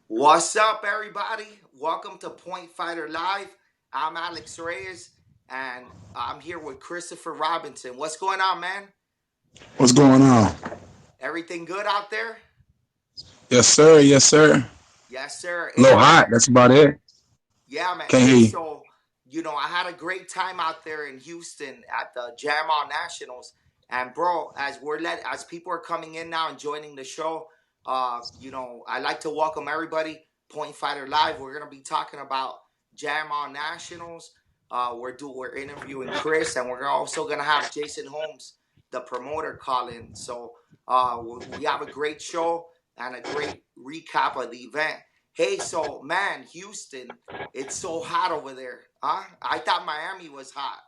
What's up, everybody? Welcome to Point Fighter Live. I'm Alex Reyes, and I'm here with Christopher Robinson. What's going on, man? What's going on? Everything good out there? Yes, sir. Yes, sir. Yes, sir. A Hey, little man. hot. That's about it. Yeah, man. Can't hear Hey, you. I had a great time out there in Houston at the Jam On Nationals. And bro, as people are coming in now and joining the show, I like to welcome everybody. Point Fighter Live. We're gonna be talking about Jam On Nationals. We're interviewing Chris, and we're also gonna have Jason Holmes, the promoter, call in. So we have a great show and a great recap of the event. Hey, so man, Houston, it's so hot over there, huh? I thought Miami was hot.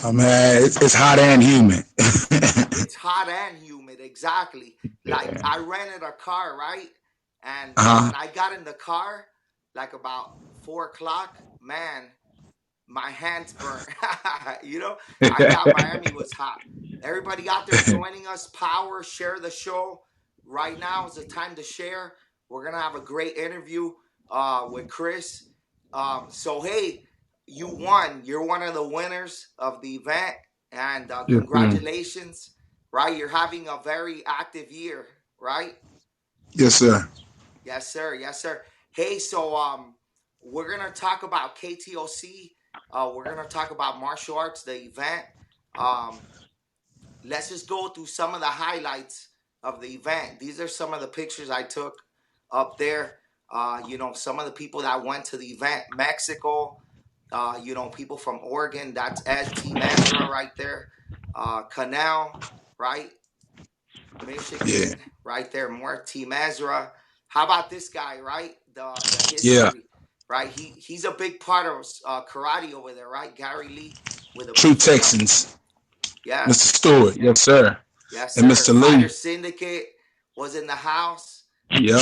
Oh, man, it's hot and humid. It's hot and humid, exactly. Like I rented a car, right? And Uh-huh. when I got in the car, like about 4 o'clock, man, my hands burnt. I thought Miami was hot. Everybody out there joining us, power, share the show. Right now is the time to share. We're gonna have a great interview with Chris. So hey, you won. You're one of the winners of the event, and Yes, sir. congratulations. Right, you're having a very active year, right? Yes, sir. Yes, sir. Yes, sir. Hey, we're gonna talk about KTOC. We're gonna talk about martial arts, the event. Um, let's just go through some of the highlights of the event. These are some of the pictures I took up there. Some of the people that went to the event. Mexico. People from Oregon. That's ST Mesra right there. Canal, right? Yeah. Michigan, right there. More Team Ezra. How about this guy, right? The Yeah. history, right? He's a big part of karate over there, right? Gary Lee with a True BKW. Texans. Mr. Yes, Stewart. Yes, sir. yes, And sir. Mr. Fighter Lee. Syndicate was in the house. Yep.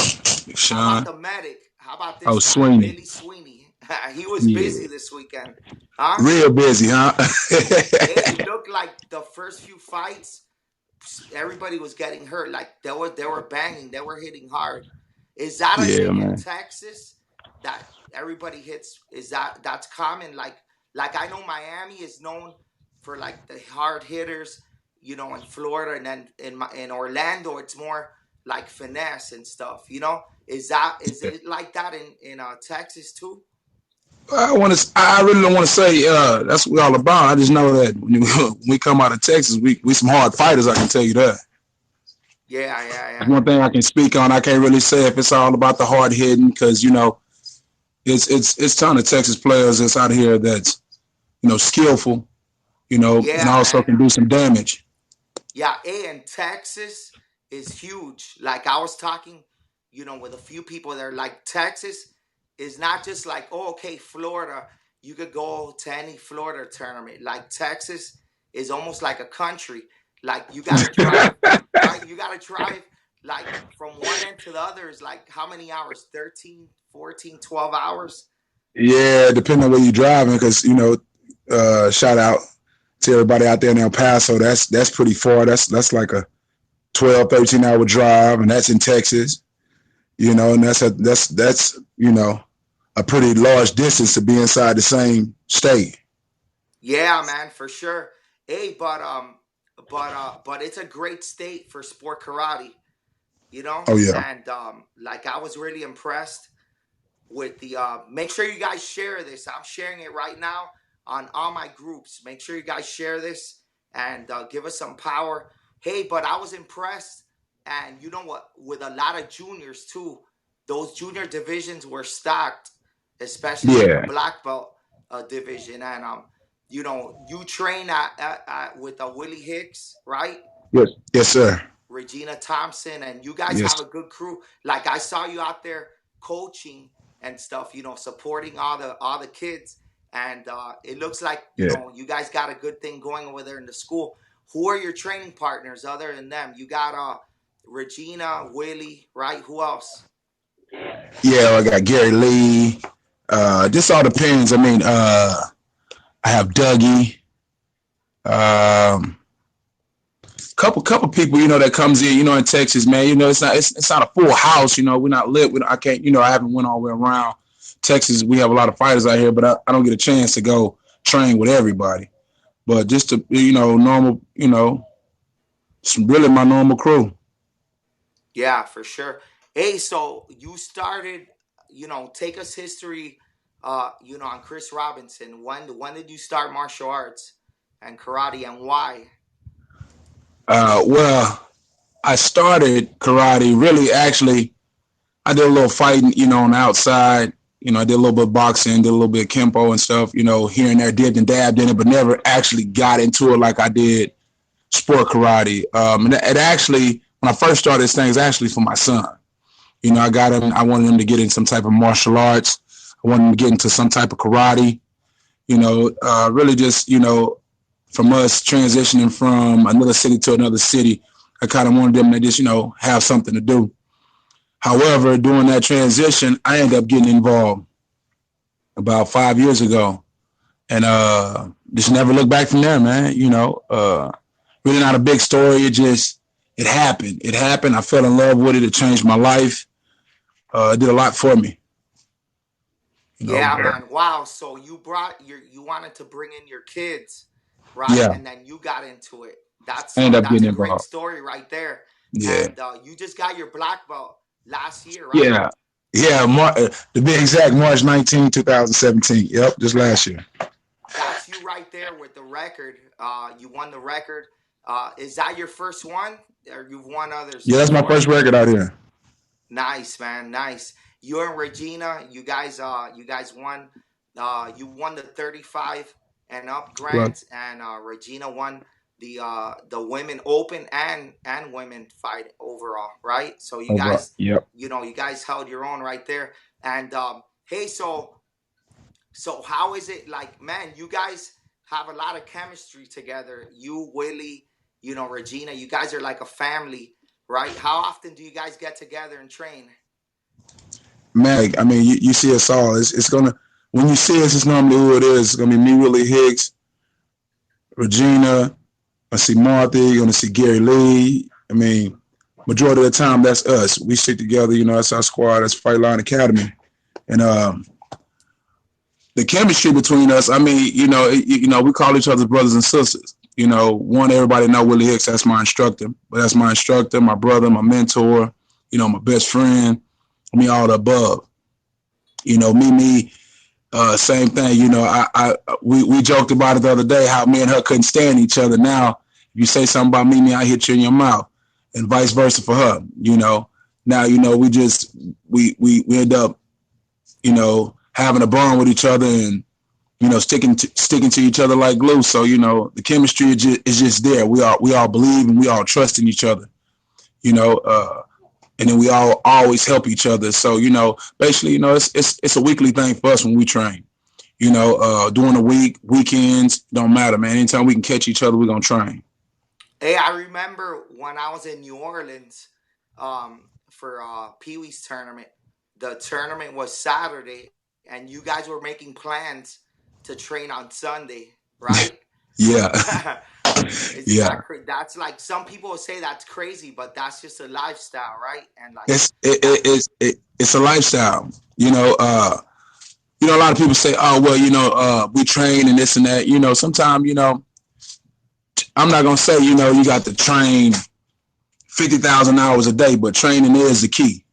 How about Sean. the medic? How about Oh, this guy, Sweeney. Billy Sweeney? He was busy Yeah. this weekend, huh? Real busy, huh? Hey, it looked like the first few fights, everybody was getting hurt. Like they were banging, they were hitting hard. Is that a Yeah, thing in man. Texas that everybody hits? That's common? Like I know Miami is known for like the hard hitters, in Florida, and then in Orlando it's more like finesse and stuff. Is it like that in Texas too? I want to. I really don't want to say that's what we all about. I just know that when we come out of Texas, we some hard fighters. I can tell you that. Yeah, yeah, That's yeah. one thing I can speak on. I can't really say if it's all about the hard hitting because it's ton of Texas players that's out here that's skillful, and Yeah, also man. can do some damage. Yeah, and Texas is huge. Like I was talking, with a few people there. Like Texas is not just like, oh, okay, Florida. You could go to any Florida tournament. Like Texas is almost like a country. Like you got to drive, right? You got to drive like from one end to the other is like how many hours? 13, 14, 12 hours? Yeah, depending on where you're driving, because shout out to everybody out there in El Paso. That's pretty far. That's like a 12, 13 hour drive, and that's in Texas. And that's a pretty large distance to be inside the same state. Yeah, man, for sure. Hey, but it's a great state for sport karate. Oh yeah. And like I was really impressed with the make sure you guys share this. I'm sharing it right now on all my groups. Make sure you guys share this and give us some power. Hey, but I was impressed, and you know what, with a lot of juniors too. Those junior divisions were stacked, especially in the Yeah. black belt division. And you train with Willie Hicks, right? Yes. Yes, sir. Regina Thompson, and you guys Yes. have a good crew. Like I saw you out there coaching and stuff, supporting all the kids, and it looks like Yeah. you guys got a good thing going over there in the school. Who are your training partners other than them? You got Regina, Willie, right? Who else? Yeah. I got Gary Lee. This all depends. I mean, I have Dougie. Um, couple people, that comes in, in Texas, man. It's not a full house. We're not lit. I can't, I haven't went all the way around Texas. We have a lot of fighters out here, but I don't get a chance to go train with everybody. But just to, normal, it's really my normal crew. Yeah, for sure. Hey, so you started, take us history, on Chris Robinson. When did you start martial arts and karate, and why? Well, I started karate really actually. I did a little fighting, on the outside. I did a little bit of boxing, did a little bit of kempo and stuff, here and there, dipped and dabbed in it, but never actually got into it like I did sport karate. And it actually, when I first started this thing, it was actually for my son. I wanted him to get in some type of martial arts. I wanted him to get into some type of karate, really just, from us transitioning from another city to another city. I kind of wanted them to just, have something to do. However, during that transition, I ended up getting involved about 5 years ago, and just never looked back from there, man. Really not a big story. It happened. It happened. I fell in love with it. It changed my life. It did a lot for me. Yeah, man. Wow. So you wanted to bring in your kids, right? Yeah. And then you got into it. That's I ended up getting a great involved. story right there. Yeah. And you just got your black belt last year, right? Yeah. Yeah. To be exact, March 19, 2017. Yep, just last year. That's you right there with the record. You won the record. Is that your first one, or you've won others? Yeah, that's my first record out here. Nice, man. Nice. You and Regina, you guys won. You won the 35 and up grant, and Regina won the women open and women fight overall, right? So you guys, yep. You guys held your own right there. And hey, so how is it like, man? You guys have a lot of chemistry together. You, Willie, Regina, you guys are like a family, right? How often do you guys get together and train? Man, I mean, you see us all. It's gonna, when you see us, it's normally who it is. It's gonna be me, Willie Hicks, Regina. I see Martha. You're gonna see Gary Lee. I mean, majority of the time, that's us. We stick together. That's our squad. That's Fight Line Academy, and the chemistry between us. I mean, we call each other brothers and sisters. Everybody know Willie Hicks. That's my instructor. But that's my instructor, my brother, my mentor. My best friend. All the above. Me, same thing. We joked about it the other day how me and her couldn't stand each other. Now, if you say something about me, I hit you in your mouth, and vice versa for her. Now we end up, having a bond with each other and sticking to each other like glue. So the chemistry is just there. We all believe and we all trust in each other. And then we all always help each other. So, basically, it's a weekly thing for us when we train. During the week, weekends, don't matter, man. Anytime we can catch each other, we're going to train. Hey, I remember when I was in New Orleans for Pee Wee's tournament. The tournament was Saturday, and you guys were making plans to train on Sunday, right? Yeah. Yeah, that's like, some people say that's crazy, but that's just a lifestyle, right? And like, it's a lifestyle. A lot of people say, oh well, we train and this and that. Sometimes, I'm not gonna say, you got to train 50,000 hours a day, but training is the key.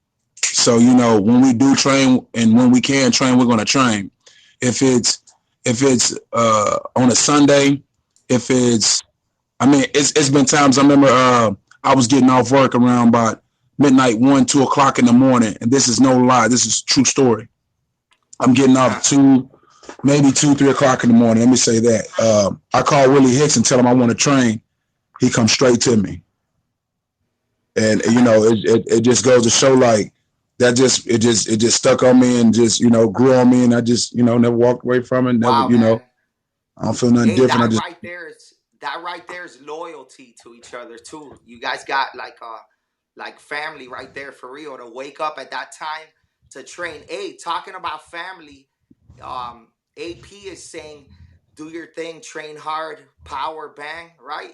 So when we do train and when we can train, we're gonna train. If it's on a Sunday, if it's it's been times I remember I was getting off work around about midnight, 1, 2 o'clock in the morning, and this is no lie. This is a true story. I'm getting off maybe 2, 3 o'clock in the morning. Let me say that. I call Willie Hicks and tell him I want to train. He comes straight to me, and it just goes to show like that. It just stuck on me and just grew on me, and I just never walked away from it. Never, wow, I don't feel nothing different. That right there is loyalty to each other too. You guys got like family right there for real, to wake up at that time to train. Hey, talking about family, AP is saying, do your thing, train hard, power, bang, right?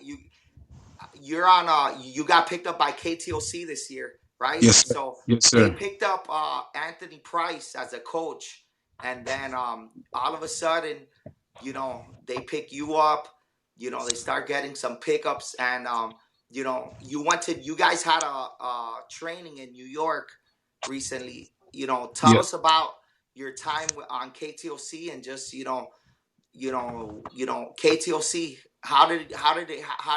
you're on. You got picked up by KTOC this year, right? Yes, sir. So Yes, they sir. picked up Anthony Price as a coach, and then all of a sudden, they pick you up. They start getting some pickups, and you guys had a training in New York recently. Tell Yeah. us about your time on KTOC and just KTOC. How did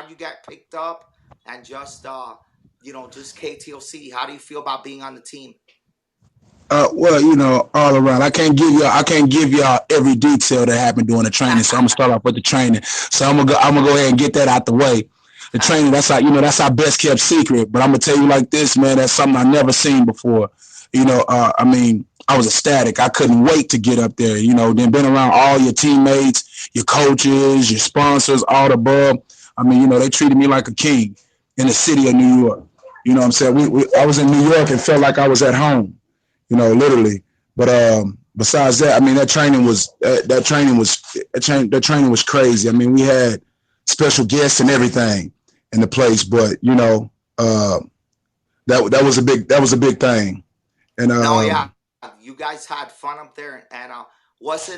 you get picked up, and just just KTOC? How do you feel about being on the team? Well, all around. I can't give y'all every detail that happened during the training. So I'm gonna start off with the training. So I'm gonna go ahead and get that out the way. The training, that's our best kept secret. But I'm gonna tell you like this, man. That's something I never seen before. I was ecstatic. I couldn't wait to get up there. Then been around all your teammates, your coaches, your sponsors, all the above. They treated me like a king in the city of New York. You know what I'm saying? I was in New York and felt like I was at home. Literally. But besides that, that training was crazy. We had special guests and everything in the place, but that was a big thing. And yeah, you guys had fun up there. And what's the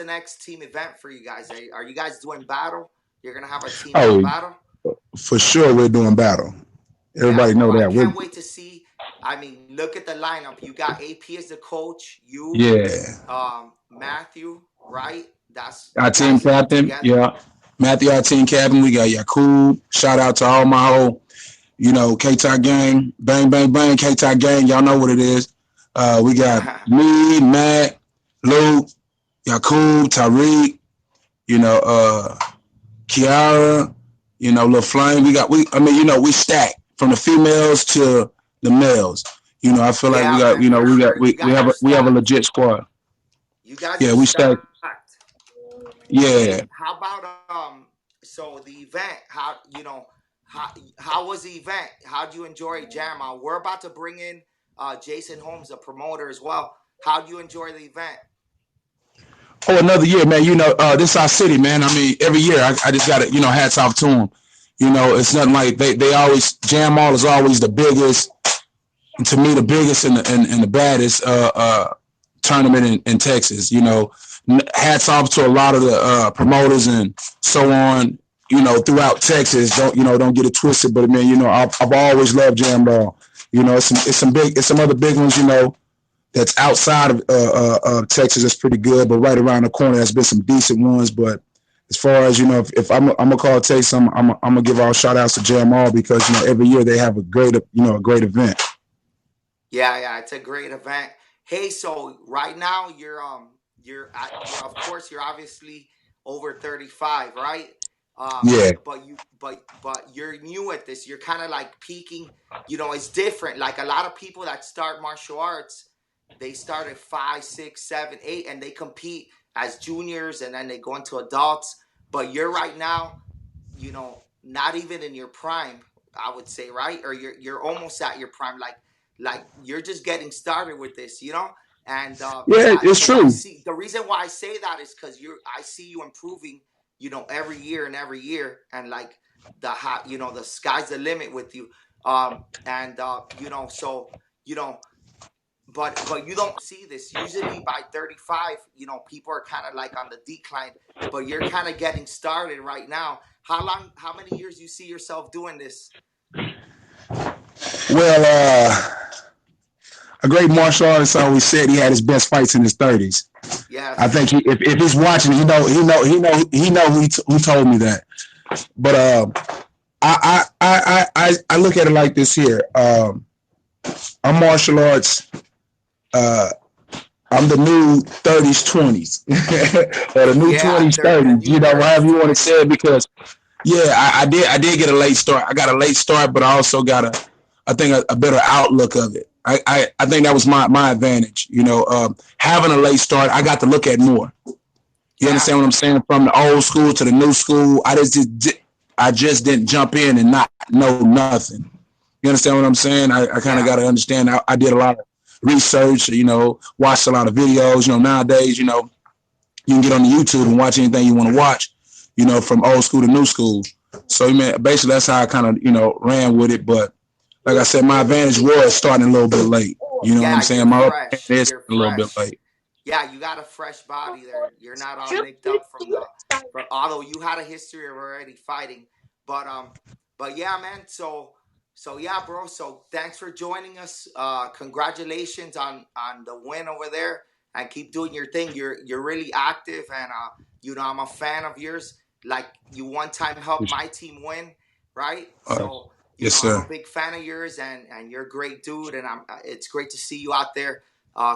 next team event for you guys? Are you guys doing battle? You're gonna have a team battle? For sure, we're doing battle. Everybody know that. I can't wait to see. Look at the lineup. You got AP as the coach. Matthew, right? That's our team captain. Yeah, Matthew, our team captain. We got Yakub. Shout out to all my whole, K-Top gang. Bang, bang, bang. K-Top gang. Y'all know what it is. We got me, Matt, Luke, Yakub, Tariq. Kiara. Lil Flame. We stack from the females to the males. I feel like we have a legit squad. You guys, we stack. Yeah. How about so the event? How was the event? How do you enjoy Jam? We're about to bring in Jason Holmes, a promoter as well. How do you enjoy the event? Oh, another year, man. This is our city, man. Every year I just got to, hats off to them. It's nothing like they always, Jam Mall is always the biggest, and to me, the biggest and the baddest tournament in Texas. Hats off to a lot of the promoters and so on, throughout Texas. Don't get it twisted, but man, I've always loved Jam Ball. It's some other big ones, that's outside of Texas that's pretty good, but right around the corner, there's been some decent ones. But as far as, if I'm gonna call Texas, I'm gonna give all shout outs to Jam Mall because, every year they have a great event. Yeah, it's a great event. Hey, so right now you're of course you're obviously over 35, right? Yeah. But you're new at this. You're kind of like peaking. It's different. Like a lot of people that start martial arts, they start at 5, 6, 7, 8, and they compete as juniors, and then they go into adults. But you're right now, not even in your prime, I would say, right? Or you're almost at your prime. Like you're just getting started with this, And it's true. The reason why I say that is because I see you improving, every year, and like the sky's the limit with you. But you don't see this. Usually by 35, people are kind of like on the decline, but you're kind of getting started right now. How many years do you see yourself doing this? Well, a great martial artist always said he had his best fights in his 30s. Yeah. I think if he's watching, he know who told me that. But I look at it like this here. I'm martial arts. I'm the new 30s, 20s, or the new 20s, 30s. However you want to say it, because I did get a late start. I got a late start, but I also got a better outlook of it. I think that was my advantage. Having a late start, I got to look at more. You understand what I'm saying? From the old school to the new school, I just didn't jump in and not know nothing. You understand what I'm saying? I kind of got to understand. I did a lot of research, watched a lot of videos. Nowadays, you can get on the YouTube and watch anything you want to watch, from old school to new school. So basically that's how I kind of ran with it. But like I said, my advantage was starting a little bit late. You know what I'm Yeah, you're saying? My fresh. advantage is You're a little bit fresh. late. Yeah, you got a fresh body there. You're not all nicked up from although you had a history of already fighting. But yeah, man. So yeah, bro. So thanks for joining us. Congratulations on the win over there, and keep doing your thing. You're really active, and I'm a fan of yours. Like, you one time helped my team win, right? So Yes, I'm a sir. big fan of yours, and you're a great dude, and it's great to see you out there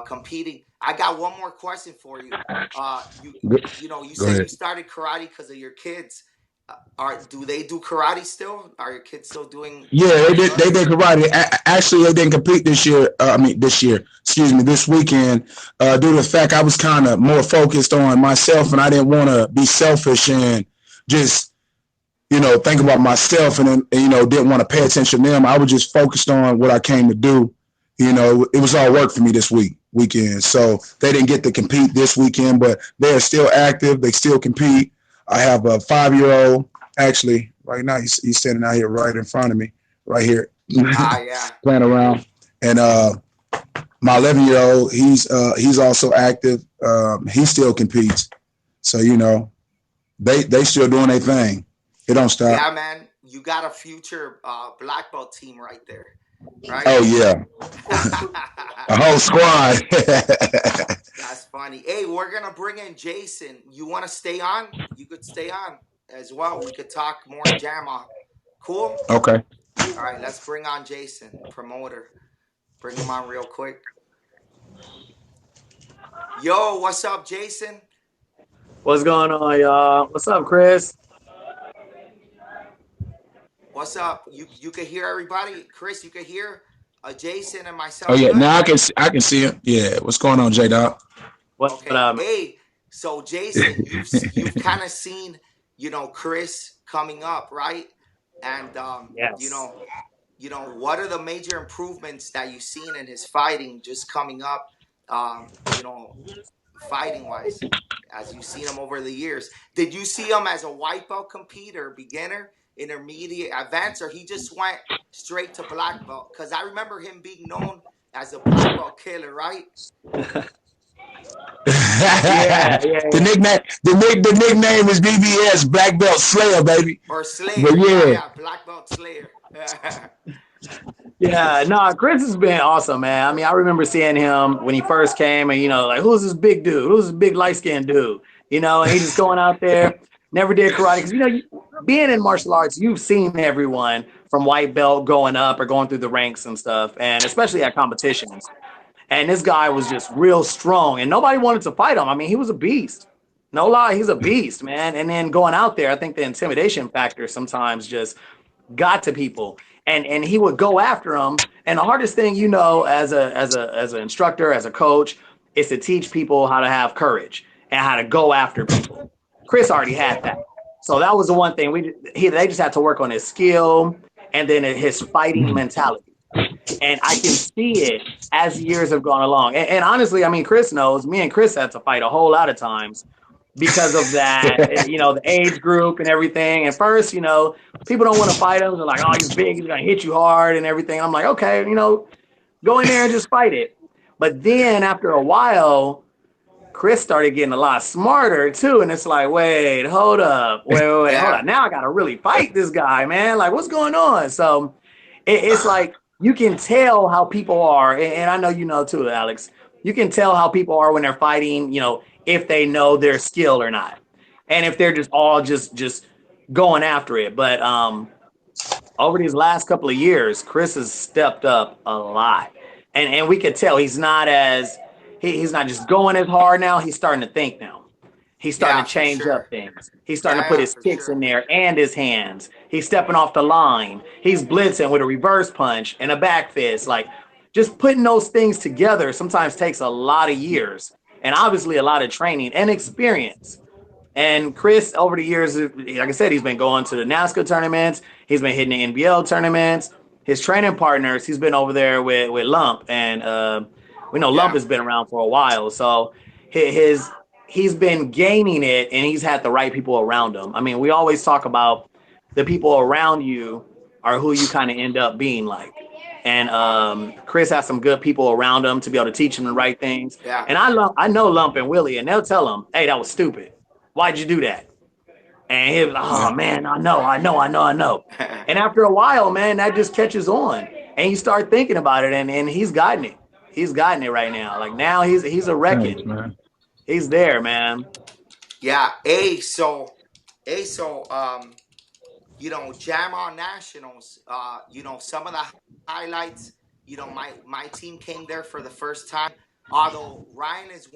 competing. I got one more question for you. You Go, you go said you ahead. started karate because of your kids. Do they do karate still? Are your kids still doing Yeah, they martial did. They arts? did karate. Actually, they didn't compete this year. This year. Excuse me, this weekend. Due to the fact I was kind of more focused on myself, and I didn't want to be selfish and just think about myself, and then didn't want to pay attention to them. I was just focused on what I came to do. It was all work for me this weekend. So they didn't get to compete this weekend, but they're still active. They still compete. I have a 5-year-old. Actually, right now he's standing out here right in front of me, right here, Yeah. playing around. And my 11-year-old, he's also active. He still competes. So they still doing their thing. It don't stop. Yeah, man. You got a future black belt team right there, right? Oh yeah, a whole squad. That's funny. Hey, we're gonna bring in Jason. You want to stay on? You could stay on as well. We could talk more JAMA. Cool. Okay. All right, let's bring on Jason, promoter. Bring him on real quick. Yo, what's up, Jason? What's going on, y'all? What's up, Chris? What's up? You can hear everybody? Chris, you can hear Jason and Oh myself yeah, good? now I can see him. Yeah, what's going on, J Dog? What Okay. up, man? Hey, so Jason, you've kind of seen, Chris coming up, right? And Yes. what are the major improvements that you've seen in his fighting just coming up? Um, you know, fighting wise, as you've seen him over the years. Did you see him as a white belt competitor, beginner, intermediate, advanced, or he just went straight to black belt? Because I remember him being known as a black belt killer, right? Yeah, yeah, the yeah. nickname the nickname is BBS Black Belt Slayer, baby. Or But Slayer, yeah, yeah, black belt Slayer. Yeah, no, Chris has been awesome, man. I mean, I remember seeing him when he first came and, like, who's this big dude? Who's this big light-skinned dude? And he just going out there, never did karate. Because, being in martial arts, you've seen everyone from white belt going up or going through the ranks and stuff, and especially at competitions. And this guy was just real strong, and nobody wanted to fight him. I mean, he was a beast. No lie, he's a beast, man. And then going out there, I think the intimidation factor sometimes just got to people, and he would go after them. And the hardest thing, as an instructor, as a coach, is to teach people how to have courage and how to go after people. Chris already had that, so that was the one thing they just had to work on his skill and then his fighting mentality. And I can see it as years have gone along. And honestly, I mean, Chris knows me and Chris had to fight a whole lot of times because of that, the age group and everything. And first, people don't want to fight him. They're like, oh, he's big, he's going to hit you hard and everything. I'm like, okay, go in there and just fight it. But then after a while, Chris started getting a lot smarter too. And it's like, wait, hold up. Wait, hold Yeah. up. Now I got to really fight this guy, man. Like, what's going on? So it's like you can tell how people are. And I know you know too, Alex. You can tell how people are when they're fighting, if they know their skill or not. And if they're just all just going after it. But over these last couple of years, Chris has stepped up a lot. And we could tell he's not just going as hard now, he's starting to think now. He's starting Yeah, to for change sure. up things. He's starting to put Yeah, his for kicks in sure. there and his hands. He's stepping off the line. He's blitzing with a reverse punch and a back fist. Like, just putting those things together sometimes takes a lot of years and obviously a lot of training and experience. And Chris, over the years, like I said, he's been going to the NASCAR tournaments. He's been hitting the NBL tournaments. His training partners, he's been over there with Lump, and we know Lump Yeah. has been around for a while. So his he's been gaining it, and he's had the right people around him. I mean, we always talk about the people around you are who you kind of end up being like. And Chris has some good people around him to be able to teach him the right things. Yeah. And I know Lump and Willie, and they'll tell him, "Hey, that was stupid. Why'd you do that?" And he'll be like, "Oh Yeah. man, I know." And after a while, man, that just catches on, and you start thinking about it, and he's gotten it. He's gotten it right now. Like now, he's a Thanks, wrecking. man. He's there, man. Yeah. So you know, Jam on Nationals, you know, some of the highlights, you know, my team came there for the first time. Although Ryan is,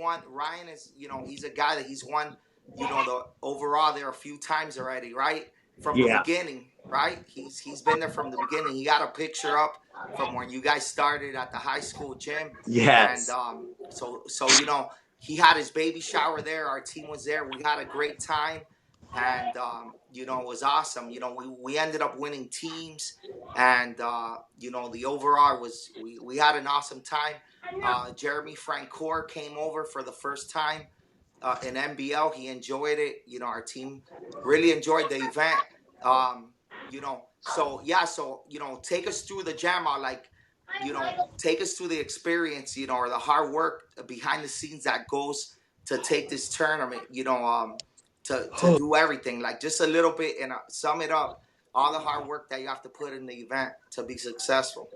you know, he's a guy that he's won, you know, the overall there a few times already, right? From the Yeah. beginning, right? He's been there from the beginning. He got a picture up from when you guys started at the high school gym. And Yes. so you know, he had his baby shower there. Our team was there. We had a great time. And you know, it was awesome. You know, we ended up winning teams, and you know, the overall was we had an awesome time. Jeremy Francoeur came over for the first time in NBL. He enjoyed it. You know, our team really enjoyed the event. You know, so yeah, so you know, take us through the jam out, like, you know, take us through the experience, you know, or the hard work behind the scenes that goes to take this tournament. You know, to do everything, like just a little bit, and sum it up, all the hard work that you have to put in the event to be successful.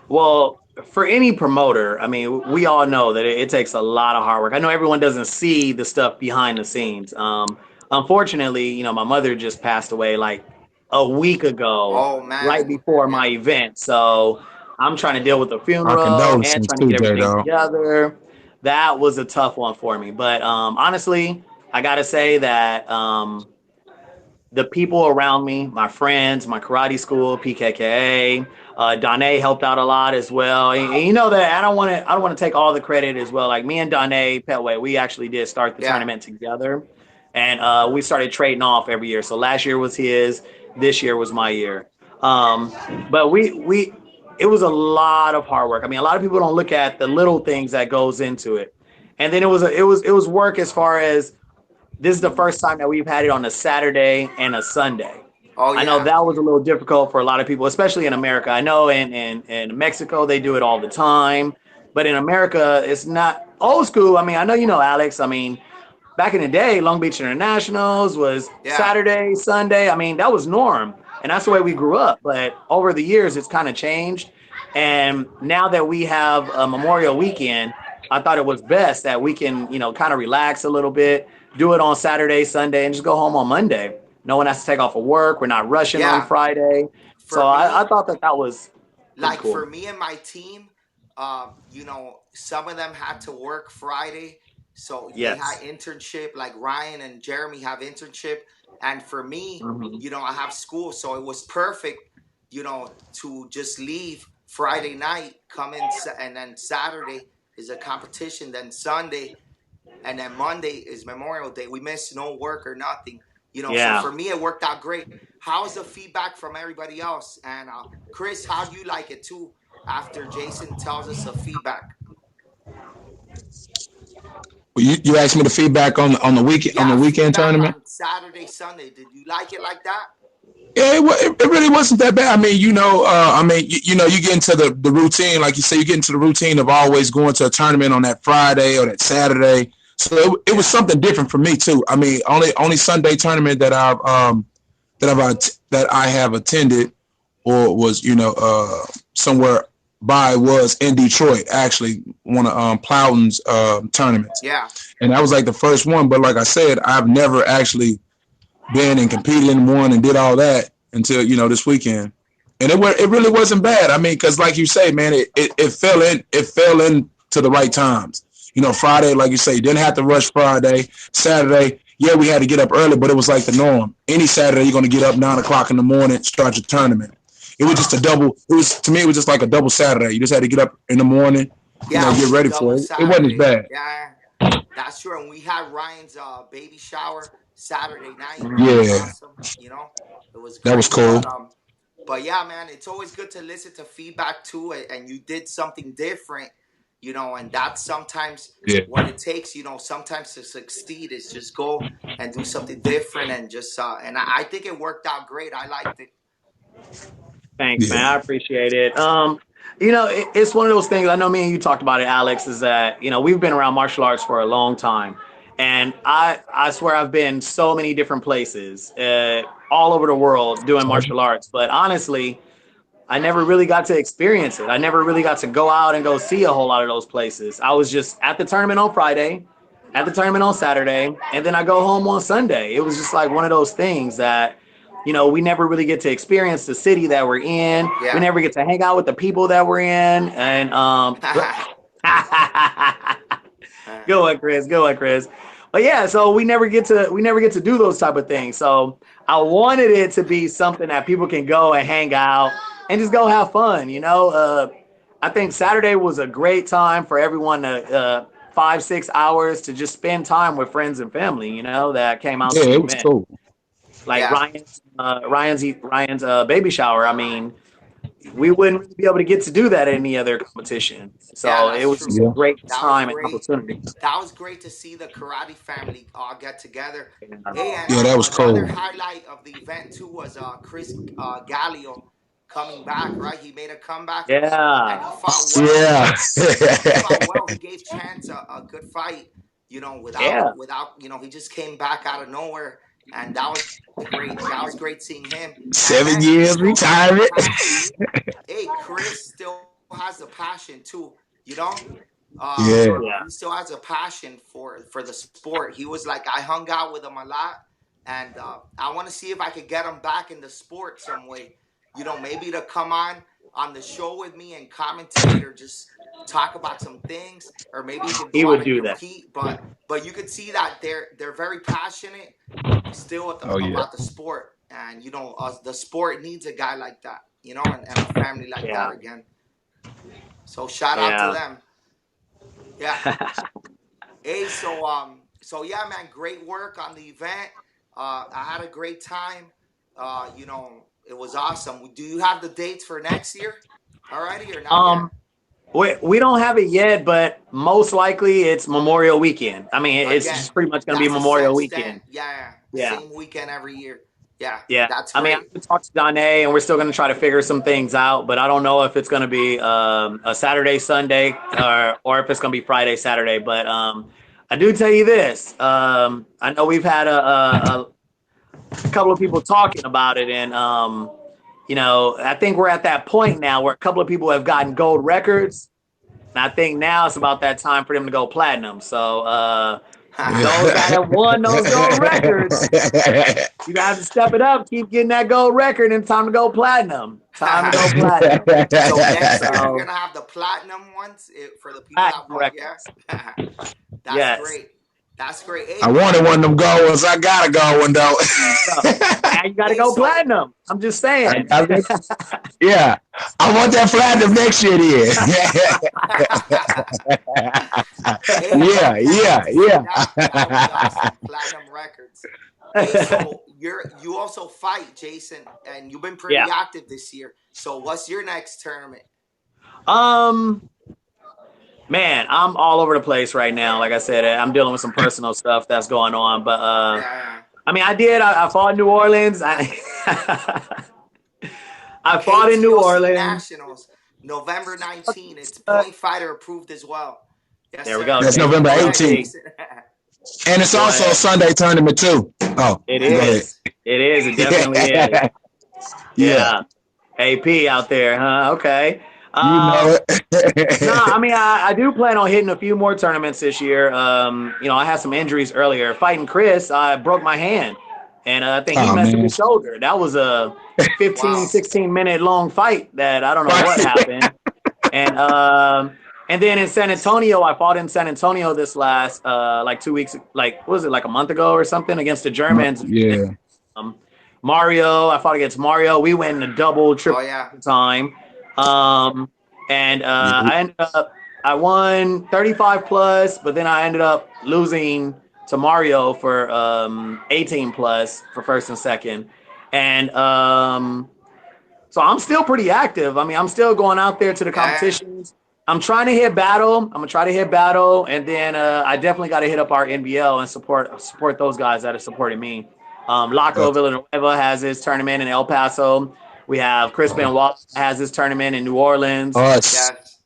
Well, for any promoter, I mean, we all know that it takes a lot of hard work. I know everyone doesn't see the stuff behind the scenes. Unfortunately, you know, my mother just passed away like a week ago, Oh right man, before my yeah, event. So I'm trying to deal with the Our funeral and condolences trying to too, get J everything Dog. together. That was a tough one for me. But honestly, I got to say that the people around me, my friends, my karate school, PKKA, Danae helped out a lot as well. And you know that I don't want to take all the credit as well. Like me and Danae Petway, we actually did start the yeah, tournament together, and we started trading off every year. So last year was his, this year was my year. Um, but we it was a lot of hard work. I mean, a lot of people don't look at the little things that goes into it. And then it was work as far as this is the first time that we've had it on a Saturday and a Sunday. oh I know yeah, that was a little difficult for a lot of people, especially in America. I know in Mexico they do it all the time, but in America it's not old school. I mean, I know you know Alex. I mean, back in the day, Long Beach Internationals was yeah, Saturday, Sunday. I mean, that was norm, and that's the way we grew up. But over the years, it's kind of changed. And now that we have a Memorial Weekend, I thought it was best that we can, you know, kind of relax a little bit, do it on Saturday, Sunday, and just go home on Monday. No one has to take off of work. We're not rushing on yeah. Friday. So For I me, thought that that was pretty like for cool. me and my team, you know, some of them had to work Friday, so they had Yes. internship. Like Ryan and Jeremy have internship, and for me, Hmm. you know, I have school, so it was perfect, you know, to just leave Friday night, come in, and then Saturday is a competition, then Sunday, and then Monday is Memorial Day. We missed no work or nothing, you know. So Yeah. for me, it worked out great. How's the feedback from everybody else? And Chris, how do you like it too? After Jason tells us the feedback, Well, you asked me the feedback on the yeah, weekend feedback tournament. on Saturday, Sunday. Did you like it like that? Yeah, it really wasn't that bad. I mean, you know, you get into the routine, like you say, you get into the routine of always going to a tournament on that Friday or that Saturday. So it was Yeah, something different for me too. I mean, only Sunday tournament that I have attended or was somewhere by was in Detroit. Actually, one of Plowden's tournaments, yeah, and that was like the first one. But like I said, I've never actually been and competed in one and did all that until this weekend, and it really wasn't bad. I mean, because like you say, man, it fell in to the right times. Friday, like you say, you didn't have to rush Friday. Saturday, yeah, we had to get up early, but it was like the norm. Any Saturday, you're going to get up 9 o'clock in the morning, start your tournament. It was just a double. It was to me, it was just like a double Saturday. You just had to get up in the morning, yeah. It get was a ready double for it. It wasn't as Saturday. bad. Yeah, that's true. And we had Ryan's baby shower Saturday night. It was Mhm. Yeah, awesome. You know, it was that was great. cool. But yeah, man, it's always good to listen to feedback too. And you did something different, you know, and that's sometimes Yeah. what it takes, you know, sometimes to succeed is just go and do something different and just, and I think it worked out great. I liked it. Thanks, man. Yeah. I appreciate it. You know, it's one of those things. I know me and you talked about it, Alex. Is that you know we've been around martial arts for a long time, and I swear I've been so many different places, all over the world doing martial arts. But honestly, I never really got to experience it. I never really got to go out and go see a whole lot of those places. I was just at the tournament on Friday, at the tournament on Saturday, and then I go home on Sunday. It was just like one of those things that, you know, we never really get to experience the city that we're in. We Yeah. never get to hang out with the people that we're in. And good one, Chris. Good one, Chris. But yeah, so we never get to do those type of things. So I wanted it to be something that people can go and hang out and just go have fun. You know, I think Saturday was a great time for everyone to 5-6 hours to just spend time with friends and family. You know, that came out Yeah, to the it was event. cool. Like Yeah. Ryan's baby shower. I mean, we wouldn't really be able to get to do that at any other competition. So Yeah, it that's was true. just a Yeah. great That was time and great. opportunity. That was great to see the karate family all get together. Hey, and Yeah, that was another cool. highlight of the event too was Chris Gallio coming back. Right, he made a comeback and Yeah. he fought well. Yeah. He fought well. He gave Chance a good fight. You know, Yeah. without you know, he just came back out of nowhere, and that was great. That was great seeing him. And 7 man, he years still has the retirement. passion. Hey, Chris still has the passion too. You know, Yeah. Yeah. he still has a passion for the sport. He was like, I hung out with him a lot, and I want to see if I could get him back in the sport some way. You know, maybe to come on the show with me and commentate or just talk about some things, or maybe he could He go out would and do that. compete. But you could see that they're very passionate still Oh yeah. about the sport, and you know, the sport needs a guy like that. You know, and a family like Yeah. that again. So shout out to Yeah. them. Yeah. Hey, so yeah, man, great work on the event. I had a great time. You know, it was awesome. Do you have the dates for next year already or not yet? We don't have it yet, but most likely it's Memorial Weekend. I mean, it's Again, just pretty much going to be that's a Memorial set Weekend. stand. Yeah, Yeah. same weekend every year. Yeah, Yeah. that's I mean, great. I can talk to Dane, and we're still going to try to figure some things out, but I don't know if it's going to be a Saturday, Sunday, or if it's going to be Friday, Saturday. But I do tell you this. I know we've had a couple of people talking about it, and you know, I think we're at that point now where a couple of people have gotten gold records, and I think now it's about that time for them to go platinum. So those that have won those gold records, you got to step it up, keep getting that gold record, and time to go platinum. Time to go platinum. So next year So- we're gonna have the platinum ones for the people that Platinum want. Yeah, records. that's Yes. great. That's great. Hey, I wanted one of them gold ones. I gotta go one though. Now you got to go platinum. I'm just saying. Yeah. I want that platinum next year then. Yeah. That would be awesome. Platinum records. Hey, so you also fight, Jason, and you've been pretty Yeah. active this year. So what's your next tournament? Man, I'm all over the place right now. Like I said, I'm dealing with some personal stuff that's going on. But Yeah. I mean, I fought in New Orleans. I fought in New KTOC Orleans. Nationals, November 19th. It's Point Fighter approved as well. Yes, There we sir. go. That's November Go ahead, 18th. Jason. And it's also a Sunday tournament too. Oh, It go ahead. is. It is. It definitely is. Yeah. AP out there, huh? Okay. You know it. No, I mean, I do plan on hitting a few more tournaments this year. You know, I had some injuries earlier. Fighting Chris, I broke my hand. And I think he Oh, messed up man. his shoulder. That was a 15, Wow. 16-minute long fight that I don't know what happened. And then in San Antonio, I fought in San Antonio this last like 2 weeks, like what was it, like a month ago or something, against the Germans. Yeah. Mario, I fought against Mario. We went in a double, triple Oh yeah. time. I won 35 plus, but then I ended up losing to Mario for 18 plus for first and second. And so I'm still pretty active. I mean, I'm still going out there to the competitions. I'm trying to hit battle. I'm gonna try to hit battle, and then I definitely got to hit up our NBL and support those guys that are supporting me. Laco Villanueva has his tournament in El Paso. We have Chris Benoit has his tournament in New Orleans. Us. Yes.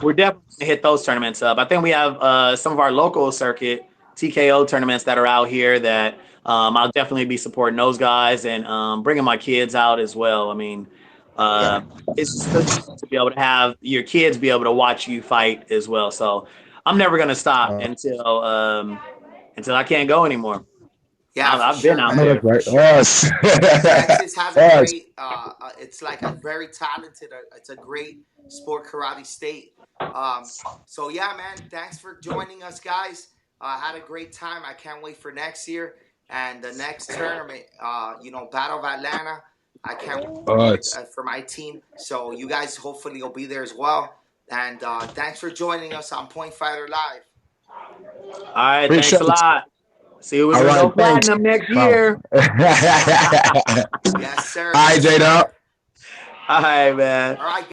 We're definitely gonna hit those tournaments up. I think we have some of our local circuit TKO tournaments that are out here that I'll definitely be supporting those guys and bringing my kids out as well. I mean, it's just good to be able to have your kids be able to watch you fight as well. So I'm never gonna stop until I can't go anymore. Yeah, I've for been sure, out I know there. that's right. Us. Texas has a Us. great. It's like a very talented. It's a great sport karate state. So yeah, man. Thanks for joining us, guys. Had a great time. I can't wait for next year and the next tournament. Battle of Atlanta. I can't wait Us. for my team. So you guys hopefully will be there as well. And thanks for joining us on Point Fighter Live. All right, Appreciate thanks a lot. See if we're All gonna right, go thanks. platinum next Wow. year. Yes, sir. All right, Yes, J sir. Dog. All right, man. All right.